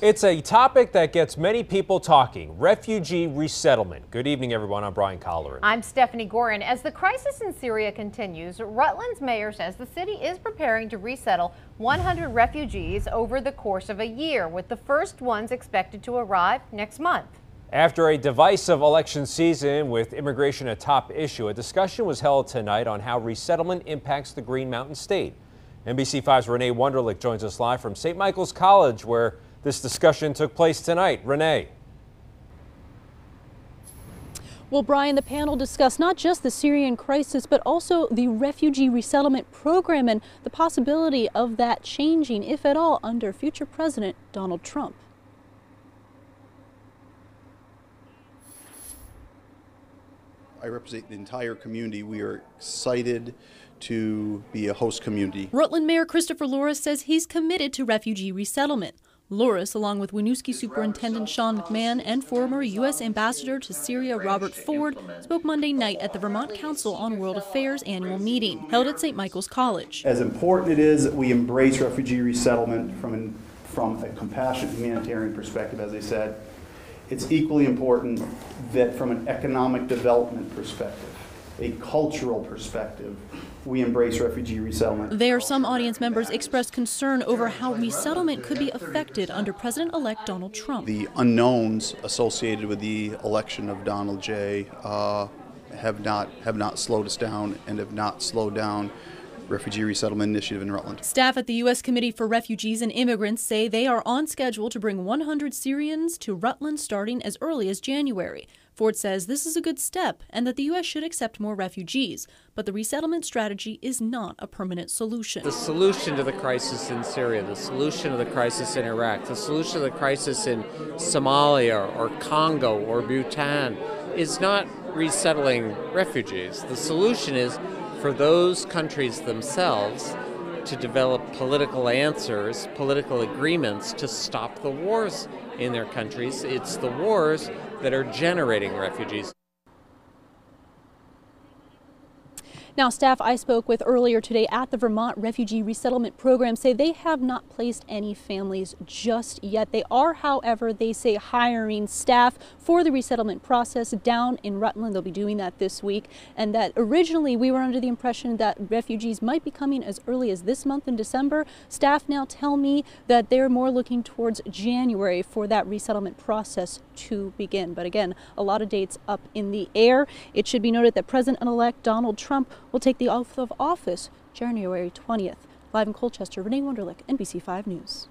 It's a topic that gets many people talking, refugee resettlement. Good evening, everyone. I'm Brian Colleran. I'm Stephanie Gorin. As the crisis in Syria continues, Rutland's mayor says the city is preparing to resettle 100 refugees over the course of a year, with the first ones expected to arrive next month. After a divisive election season with immigration a top issue, a discussion was held tonight on how resettlement impacts the Green Mountain State. NBC5's Renee Wunderlich joins us live from St. Michael's College, where this discussion took place tonight. Renee. Well, Brian, the panel discussed not just the Syrian crisis, but also the refugee resettlement program and the possibility of that changing, if at all, under future President Donald Trump. I represent the entire community. We are excited to be a host community. Rutland Mayor Christopher Loris says he's committed to refugee resettlement. Loris, along with Winooski Superintendent Sean McMahon and former U.S. Ambassador to Syria Robert Ford, spoke Monday night at the Vermont Council on World Affairs annual meeting held at St. Michael's College. As important it is that we embrace refugee resettlement from a compassionate humanitarian perspective, as I said, it's equally important that from an economic development perspective, a cultural perspective, we embrace refugee resettlement. There, some audience members expressed concern over how resettlement could be affected under President-elect Donald Trump. The unknowns associated with the election of Donald J. Have not slowed us down and have not slowed down refugee resettlement initiative in Rutland. Staff at the U.S. Committee for Refugees and Immigrants say they are on schedule to bring 100 Syrians to Rutland starting as early as January. Ford says this is a good step and that the U.S. should accept more refugees, but the resettlement strategy is not a permanent solution. The solution to the crisis in Syria, the solution to the crisis in Iraq, the solution to the crisis in Somalia or Congo or Bhutan is not resettling refugees. The solution is for those countries themselves to develop political answers, political agreements to stop the wars in their countries. It's the wars that are generating refugees. Now, staff I spoke with earlier today at the Vermont Refugee Resettlement Program say they have not placed any families just yet. They are, however, they say hiring staff for the resettlement process down in Rutland. They'll be doing that this week, and that originally we were under the impression that refugees might be coming as early as this month in December. Staff now tell me that they're more looking towards January for that resettlement process to begin. But again, a lot of dates up in the air. It should be noted that President-elect Donald Trump will take the oath of office January 20th. Live in Colchester, Renee Wunderlich, NBC5 News.